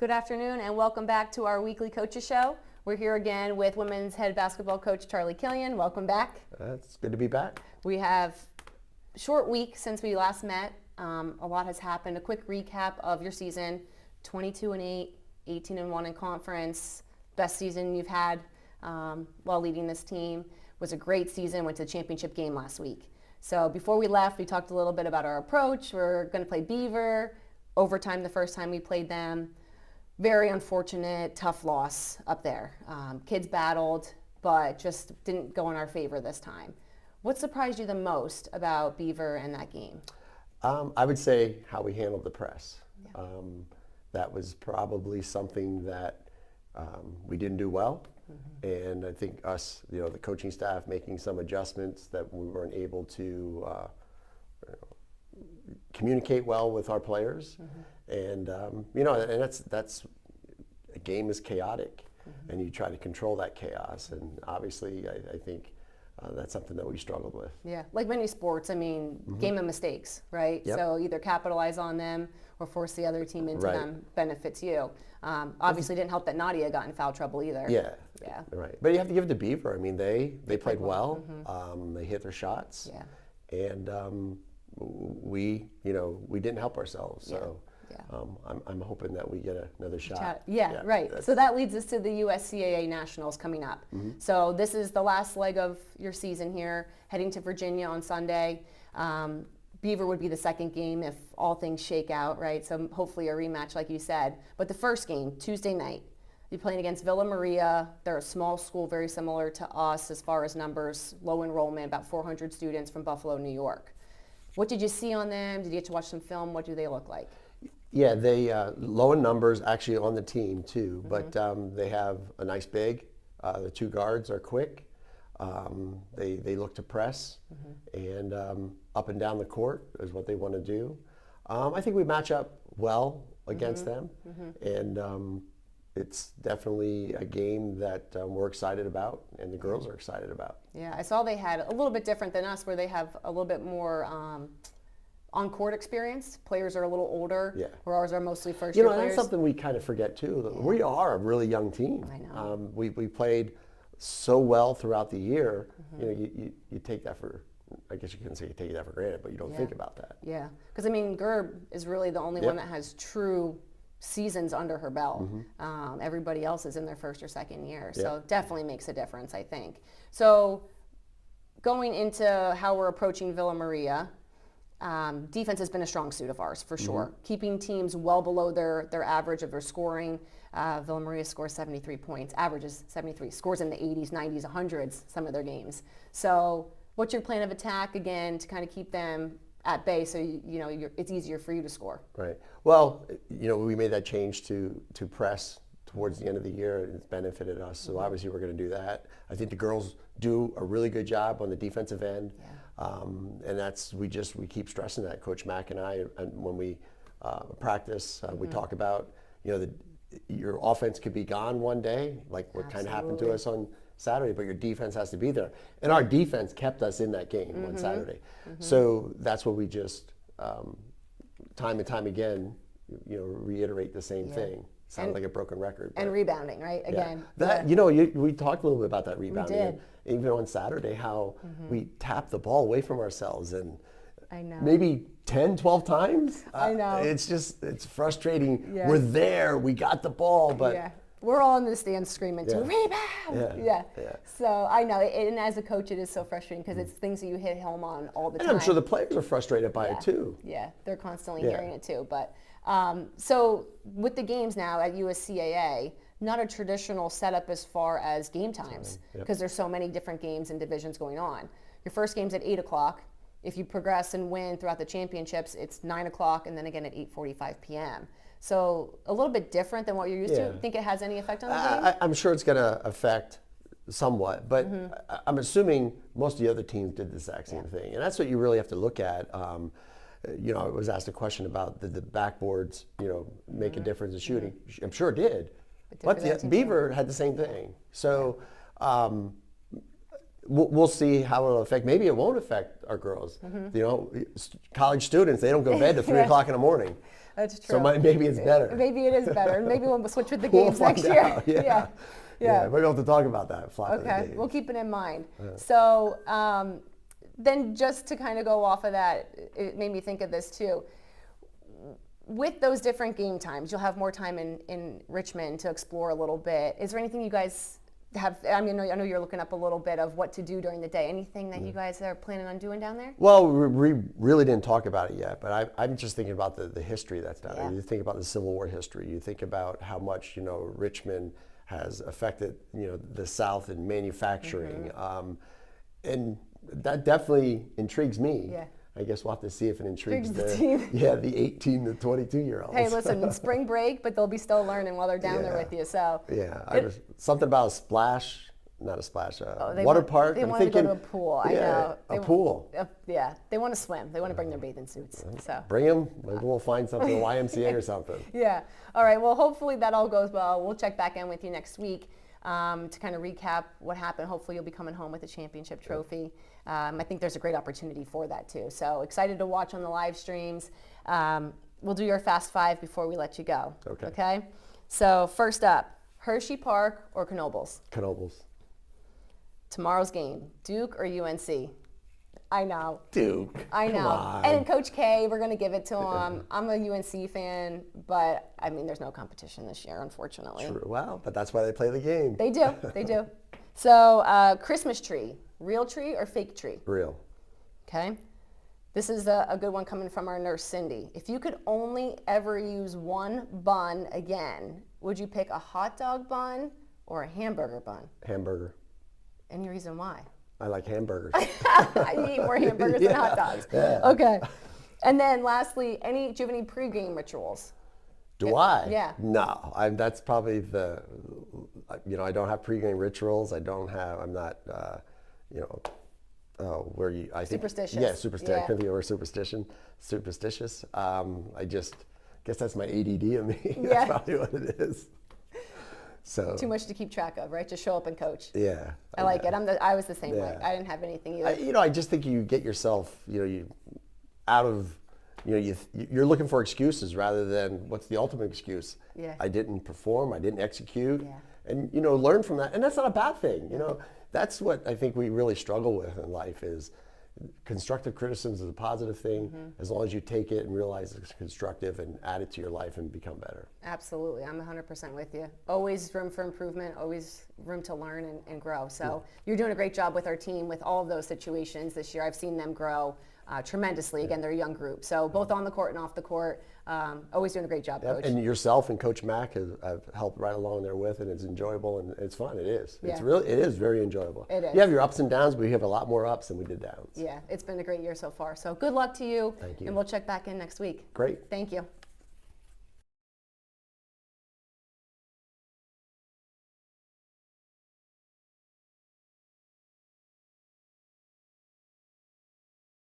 Good afternoon and welcome back to our weekly coaches show. We're here again with women's head basketball coach Charlie Killian. Welcome back. It's good to be back. We have a short week since we last met. A lot has happened. A quick recap of your season: 22-8, 18-1 in conference. Best season you've had while leading this team. It was a great season. Went to the championship game last week. So before we left, we talked a little bit about our approach. We're going to play Beaver. Overtime the first time we played them. Very unfortunate, tough loss up there. Kids battled, but just didn't go in our favor this time. What surprised you the most about Beaver and that game? I would say how we handled the press. Yeah. That was probably something that we didn't do well. Mm-hmm. And I think us, the coaching staff, making some adjustments that we weren't able to communicate well with our players. Mm-hmm. And and that's a game is chaotic, mm-hmm. and you try to control that chaos. And obviously, I think that's something that we struggled with. Yeah, like many sports, mm-hmm. game of mistakes, right? Yep. So either capitalize on them or force the other team into them benefits you. Obviously, didn't help that Nadia got in foul trouble either. Yeah, right. But you have to give it to Beaver. I mean, they played well. Mm-hmm. They hit their shots. Yeah. And we didn't help ourselves. So. Yeah. I'm hoping that we get another shot. Yeah, right. So that leads us to the USCAA Nationals coming up. Mm-hmm. So this is the last leg of your season here, heading to Virginia on Sunday. Beaver would be the second game if all things shake out, right? So hopefully a rematch, like you said. But the first game, Tuesday night, you're playing against Villa Maria. They're a small school, very similar to us as far as numbers, low enrollment, about 400 students from Buffalo, New York. What did you see on them? Did you get to watch some film? What do they look like? Yeah, they low in numbers actually on the team too, mm-hmm. but they have a nice big. The two guards are quick. They look to press, mm-hmm. and up and down the court is what they want to do. I think we match up well against mm-hmm. them, mm-hmm. and it's definitely a game that we're excited about, and the girls are excited about. Yeah, I saw they had a little bit different than us, where they have a little bit more on-court experience. Players are a little older, where ours are mostly first-year players. That's something we kind of forget too. Yeah. We are a really young team. I know. We played so well throughout the year. Mm-hmm. You take that for, I guess you couldn't say you take that for granted, but you don't think about that. Yeah, because Gerb is really the only one that has true seasons under her belt. Mm-hmm. Everybody else is in their first or second year, so definitely makes a difference, I think. So going into how we're approaching Villa Maria, defense has been a strong suit of ours, for sure. Mm-hmm. Keeping teams well below their average of their scoring. Villa Maria scores 73 points, averages 73, scores in the 80s, 90s, 100s, some of their games. So what's your plan of attack, again, to kind of keep them at bay so it's easier for you to score? Right. Well, we made that change to press towards the end of the year, and it's benefited us. So obviously we're going to do that. I think the girls do a really good job on the defensive end. Yeah. And that's, we keep stressing that. Coach Mack and I, and when we practice, we talk about, your offense could be gone one day, like what kind of happened to us on Saturday, but your defense has to be there. And our defense kept us in that game on Saturday. Mm-hmm. So that's what we just, time and time again, reiterate the same thing. Sounds like a broken record. And rebounding, right? Again. That we talked a little bit about that rebounding. We did. And even on Saturday, how we tapped the ball away from ourselves, and I know. Maybe 10, 12 times. I know. It's frustrating. Yeah. We're there. We got the ball, but we're all in the stands screaming to rebound. Yeah. So I know, and as a coach, it is so frustrating because it's things that you hit home on all the time. And I'm sure the players are frustrated by it too. Yeah, they're constantly hearing it too. But so with the games now at USCAA, not a traditional setup as far as game times, because there's so many different games and divisions going on. Your first game's at 8 o'clock. If you progress and win throughout the championships, it's 9 o'clock, and then again at 8:45 p.m. So a little bit different than what you're used to. Think it has any effect on the game? I'm sure it's going to affect somewhat, but I'm assuming most of the other teams did the exact same thing, and that's what you really have to look at. I was asked a question about the backboards, make a difference in shooting. I'm sure it did, but Beaver had the same thing. So we'll see how it'll affect. Maybe it won't affect our girls. You know, college students, they don't go to bed till 3 o'clock in the morning. That's true. So maybe it's better. Maybe it is better. Maybe we'll switch with the We'll games find next year. out, yeah. Yeah, maybe we'll have to talk about that. Okay, we'll keep it in mind. So then just to kind of go off of that, it made me think of this too. With those different game times, you'll have more time in Richmond to explore a little bit. Is there anything you guys have, I mean, I know you're looking up a little bit of what to do during the day. Anything that you guys are planning on doing down there? Well, we really didn't talk about it yet, but I'm just thinking about the history that's down there. You think about the Civil War history. You think about how much, you know, Richmond has affected, you know, the South in manufacturing. And that definitely intrigues me. Yeah. I guess we'll have to see if it intrigues the team. Yeah, the 18 to 22-year-olds. Hey, listen, it's spring break, but they'll be still learning while they're down there with you. So something about a splash, not a splash, water park. They want to go to a pool. I know. A pool. Yeah, they want to swim. They want to bring their bathing suits. So bring them. Maybe we'll find something, YMCA or something. Yeah. All right. Well, hopefully that all goes well. We'll check back in with you next week to kind of recap what happened. Hopefully you'll be coming home with a championship trophy. I think there's a great opportunity for that too. So excited to watch on the live streams. We'll do your Fast Five before we let you go. Okay. So first up, Hershey Park or Knoebels? Knoebels. Tomorrow's game, Duke or UNC? I know. Duke. I know. Come on. And Coach K, we're going to give it to him. I'm a UNC fan, but I mean, there's no competition this year, unfortunately. True. Well, but that's why they play the game. They do. They do. So, Christmas tree, real tree or fake tree? Real. Okay. This is a good one coming from our nurse, Cindy. If you could only ever use one bun again, would you pick a hot dog bun or a hamburger bun? Hamburger. Any reason why? I like hamburgers. You eat more hamburgers than hot dogs. Yeah. Okay. And then lastly, do you have any pregame rituals? Do I? Yeah. No, that's probably you know, I don't have pregame rituals. I'm not, you know, I think. Superstitious. Yeah, superstitious. I couldn't think of the word superstitious. I just guess that's my ADD in me. That's probably what it is. So too much to keep track of, right? Just show up and coach. Yeah. I like it. I was the same way. I didn't have anything either. You know, I just think you get yourself, you know, out of, you know, you're looking for excuses rather than what's the ultimate excuse. Yeah. I didn't perform. I didn't execute. Yeah. And, you know, learn from that. And that's not a bad thing. You know, that's what I think we really struggle with in life is constructive criticism is a positive thing as long as you take it and realize it's constructive and add it to your life and become better. Absolutely. I'm 100% with you. Always room for improvement, always room to learn and grow. So you're doing a great job with our team with all of those situations this year. I've seen them grow tremendously. Again, they're a young group. So both on the court and off the court, always doing a great job, Coach. And yourself and Coach Mack have helped right along there with it. It's enjoyable and it's fun. It is. It is very enjoyable. It is. You have your ups and downs, but we have a lot more ups than we did downs. Yeah, it's been a great year so far. So good luck to you. Thank you. And we'll check back in next week. Great. Thank you.